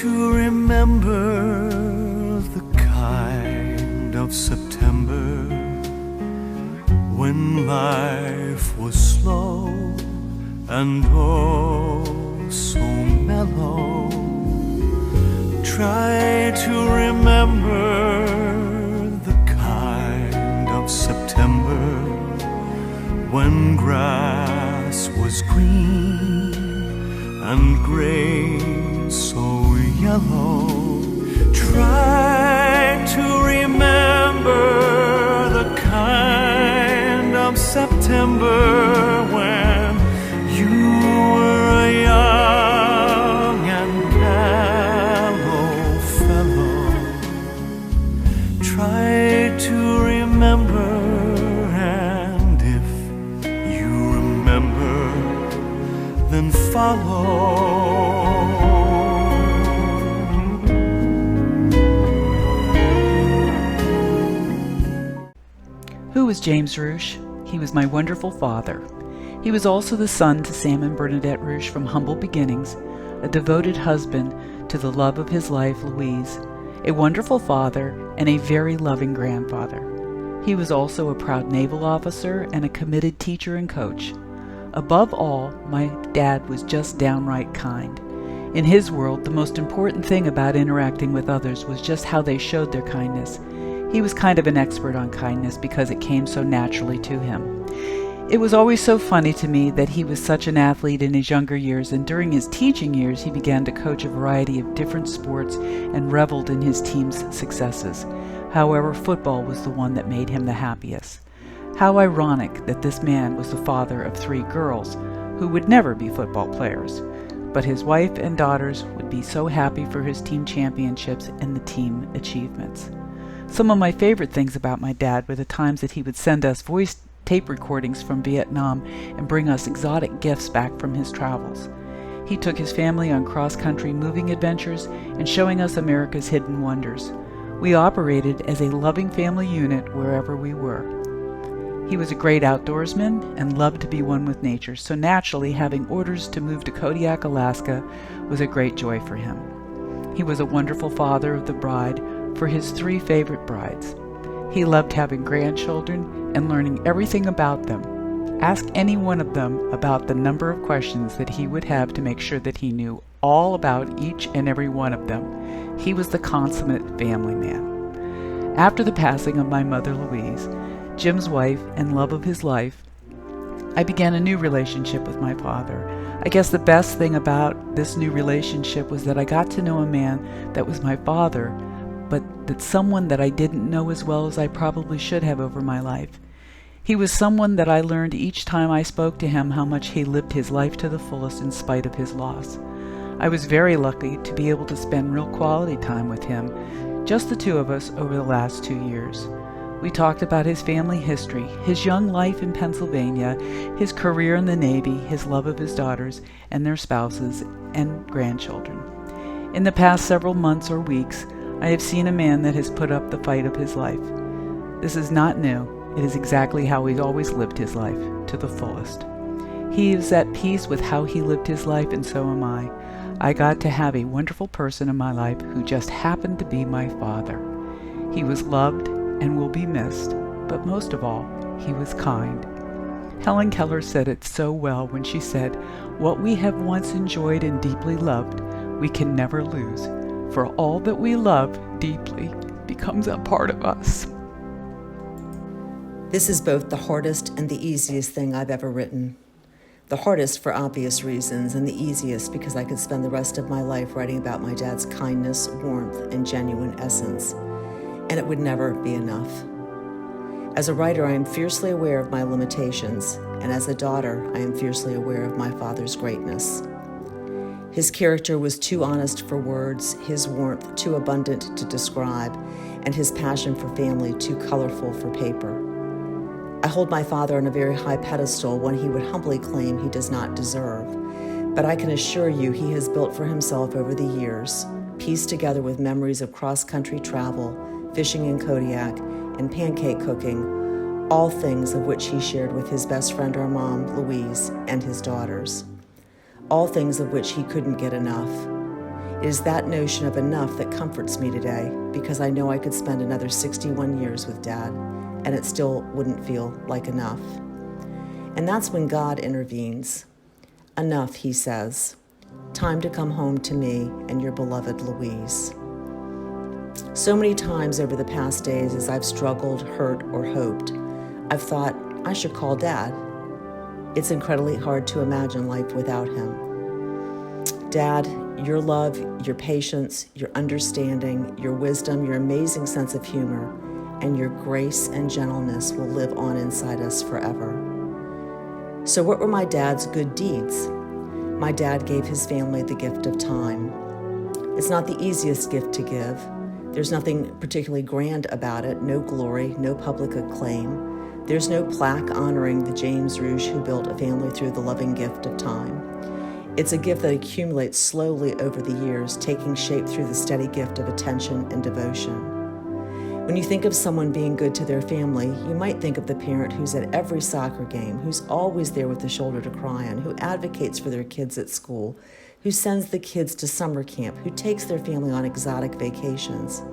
to remember the kind of September when life was slow and oh so mellow. Try to remember the kind of September when grass was green and grain so yellow. Try to remember the kind of September when you were a young and callow fellow. Try to remember, and if you remember, then follow. Who was James Ruesch? He was my wonderful father. He was also the son to Sam and Bernadette Ruesch from humble beginnings, a devoted husband to the love of his life, Louise, a wonderful father, and a very loving grandfather. He was also a proud naval officer and a committed teacher and coach. Above all, my dad was just downright kind. In his world, the most important thing about interacting with others was just how they showed their kindness. He was kind of an expert on kindness because it came so naturally to him. It was always so funny to me that he was such an athlete in his younger years, and during his teaching years he began to coach a variety of different sports and reveled in his team's successes. However, football was the one that made him the happiest. How ironic that this man was the father of 3 girls who would never be football players, but his wife and daughters would be so happy for his team championships and the team achievements. Some of my favorite things about my dad were the times that he would send us voice tape recordings from Vietnam and bring us exotic gifts back from his travels. He took his family on cross-country moving adventures and showing us America's hidden wonders. We operated as a loving family unit wherever we were. He was a great outdoorsman and loved to be one with nature, so naturally having orders to move to Kodiak, Alaska was a great joy for him. He was a wonderful father of the bride for his 3 favorite brides. He loved having grandchildren and learning everything about them. Ask any one of them about the number of questions that he would have to make sure that he knew all about each and every one of them. He was the consummate family man. After the passing of my mother Louise, Jim's wife and love of his life, I began a new relationship with my father. I guess the best thing about this new relationship was that I got to know a man that was my father, but that someone that I didn't know as well as I probably should have over my life. He was someone that I learned each time I spoke to him how much he lived his life to the fullest in spite of his loss. I was very lucky to be able to spend real quality time with him, just the 2 of us over the last 2 years. We talked about his family history, his young life in Pennsylvania, his career in the Navy, his love of his daughters and their spouses and grandchildren. In the past several months or weeks, I have seen a man that has put up the fight of his life. This is not new. It is exactly how he's always lived his life, to the fullest. He is at peace with how he lived his life, and so am I. I got to have a wonderful person in my life who just happened to be my father. He was loved and will be missed, but most of all, he was kind. Helen Keller said it so well when she said, "What we have once enjoyed and deeply loved, we can never lose, for all that we love deeply becomes a part of us." This is both the hardest and the easiest thing I've ever written. The hardest for obvious reasons, and the easiest because I could spend the rest of my life writing about my dad's kindness, warmth, and genuine essence. And it would never be enough. As a writer, I am fiercely aware of my limitations, and as a daughter, I am fiercely aware of my father's greatness. His character was too honest for words, his warmth too abundant to describe, and his passion for family too colorful for paper. I hold my father on a very high pedestal, one he would humbly claim he does not deserve, but I can assure you he has built for himself over the years, pieced together with memories of cross-country travel, fishing in Kodiak, and pancake cooking, all things of which he shared with his best friend, our mom, Louise, and his daughters. All things of which he couldn't get enough. It is that notion of enough that comforts me today, because I know I could spend another 61 years with Dad, and it still wouldn't feel like enough. And that's when God intervenes. Enough, he says. Time to come home to me and your beloved Louise. So many times over the past days as I've struggled, hurt, or hoped, I've thought, I should call Dad. It's incredibly hard to imagine life without him. Dad, your love, your patience, your understanding, your wisdom, your amazing sense of humor, and your grace and gentleness will live on inside us forever. So what were my dad's good deeds? My dad gave his family the gift of time. It's not the easiest gift to give. There's nothing particularly grand about it, no glory, no public acclaim. There's no plaque honoring the James Ruesch who built a family through the loving gift of time. It's a gift that accumulates slowly over the years, taking shape through the steady gift of attention and devotion. When you think of someone being good to their family, you might think of the parent who's at every soccer game, who's always there with a shoulder to cry on, who advocates for their kids at school, who sends the kids to summer camp, who takes their family on exotic vacations.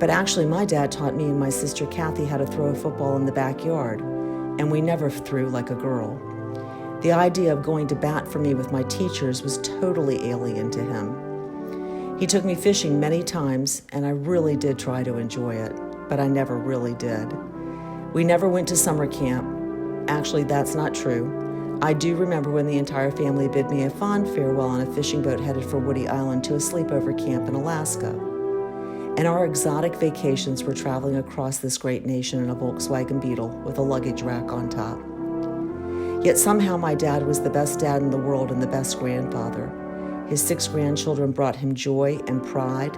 But actually, my dad taught me and my sister Kathy how to throw a football in the backyard, and we never threw like a girl. The idea of going to bat for me with my teachers was totally alien to him. He took me fishing many times, and I really did try to enjoy it, but I never really did. We never went to summer camp. Actually, that's not true. I do remember when the entire family bid me a fond farewell on a fishing boat headed for Woody Island to a sleepover camp in Alaska. And our exotic vacations were traveling across this great nation in a Volkswagen Beetle with a luggage rack on top. Yet somehow my dad was the best dad in the world and the best grandfather. His 6 grandchildren brought him joy and pride.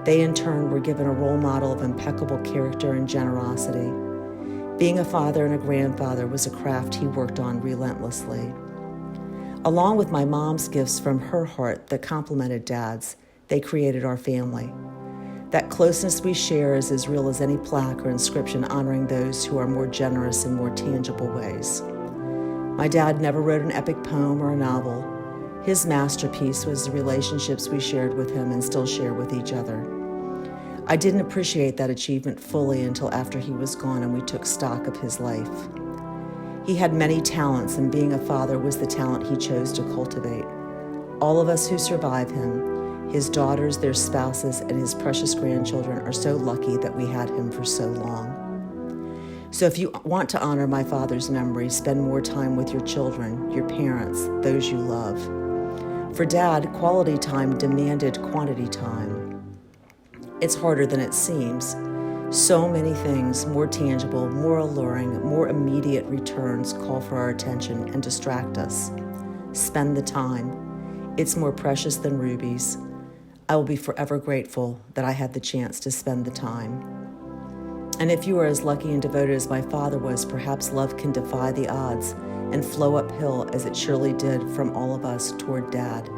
They in turn were given a role model of impeccable character and generosity. Being a father and a grandfather was a craft he worked on relentlessly. Along with my mom's gifts from her heart that complemented Dad's, they created our family. That closeness we share is as real as any plaque or inscription honoring those who are more generous in more tangible ways. My dad never wrote an epic poem or a novel. His masterpiece was the relationships we shared with him and still share with each other. I didn't appreciate that achievement fully until after he was gone and we took stock of his life. He had many talents, and being a father was the talent he chose to cultivate. All of us who survive him, his daughters, their spouses, and his precious grandchildren are so lucky that we had him for so long. So if you want to honor my father's memory, spend more time with your children, your parents, those you love. For Dad, quality time demanded quantity time. It's harder than it seems. So many things, more tangible, more alluring, more immediate returns call for our attention and distract us. Spend the time. It's more precious than rubies. I will be forever grateful that I had the chance to spend the time. And if you are as lucky and devoted as my father was, perhaps love can defy the odds and flow uphill as it surely did from all of us toward Dad.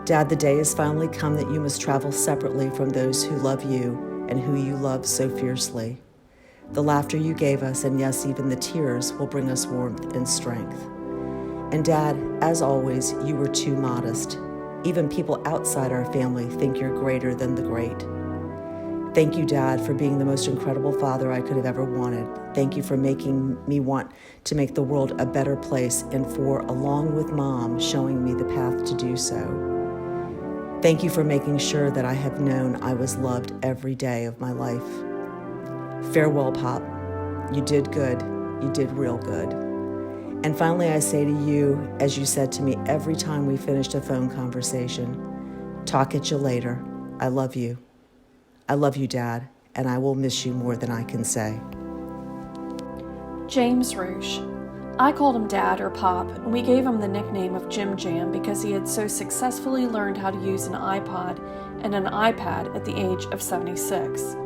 Dad, the day has finally come that you must travel separately from those who love you and who you love so fiercely. The laughter you gave us, and yes, even the tears, will bring us warmth and strength. And Dad, as always, you were too modest. Even people outside our family think you're greater than the great. Thank you, Dad, for being the most incredible father I could have ever wanted. Thank you for making me want to make the world a better place, and for, along with Mom, showing me the path to do so. Thank you for making sure that I have known I was loved every day of my life. Farewell, Pop. You did good. You did real good. And finally, I say to you, as you said to me every time we finished a phone conversation, talk at you later. I love you. I love you, Dad, and I will miss you more than I can say. James Ruesch. I called him Dad or Pop, and we gave him the nickname of Jim Jam because he had so successfully learned how to use an iPod and an iPad at the age of 76.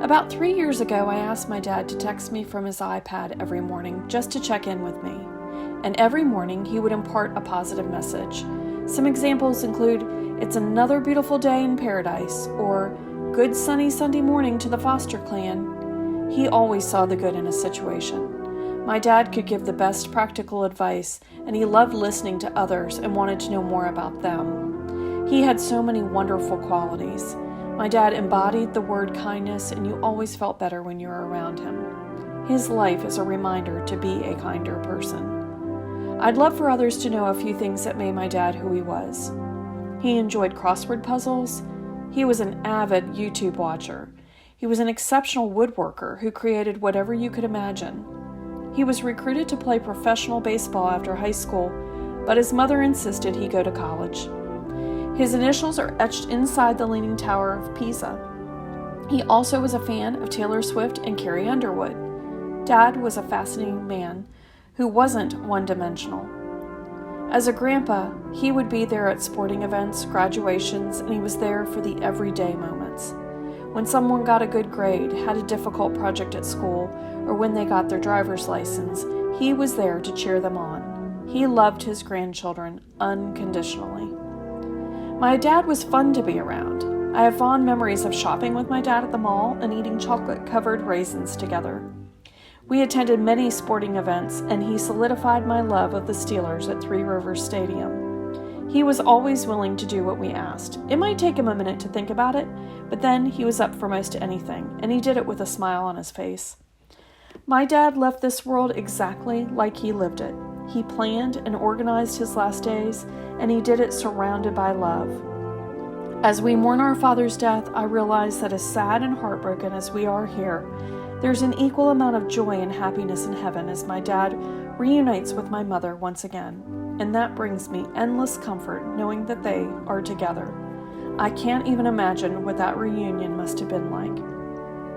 About 3 years ago, I asked my dad to text me from his iPad every morning just to check in with me. And every morning, he would impart a positive message. Some examples include, "It's another beautiful day in paradise," or "Good sunny Sunday morning to the Foster clan." He always saw the good in a situation. My dad could give the best practical advice, and he loved listening to others and wanted to know more about them. He had so many wonderful qualities. My dad embodied the word kindness, and you always felt better when you were around him. His life is a reminder to be a kinder person. I'd love for others to know a few things that made my dad who he was. He enjoyed crossword puzzles. He was an avid YouTube watcher. He was an exceptional woodworker who created whatever you could imagine. He was recruited to play professional baseball after high school, but his mother insisted he go to college. His initials are etched inside the Leaning Tower of Pisa. He also was a fan of Taylor Swift and Carrie Underwood. Dad was a fascinating man who wasn't one-dimensional. As a grandpa, he would be there at sporting events, graduations, and he was there for the everyday moments. When someone got a good grade, had a difficult project at school, or when they got their driver's license, he was there to cheer them on. He loved his grandchildren unconditionally. My dad was fun to be around. I have fond memories of shopping with my dad at the mall and eating chocolate-covered raisins together. We attended many sporting events, and he solidified my love of the Steelers at Three Rivers Stadium. He was always willing to do what we asked. It might take him a minute to think about it, but then he was up for most anything, and he did it with a smile on his face. My dad left this world exactly like he lived it. He planned and organized his last days, and he did it surrounded by love. As we mourn our father's death, I realize that as sad and heartbroken as we are here, there's an equal amount of joy and happiness in heaven as my dad reunites with my mother once again, and that brings me endless comfort knowing that they are together. I can't even imagine what that reunion must have been like.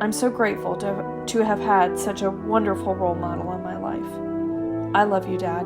I'm so grateful to have had such a wonderful role model in my life. I love you, Dad.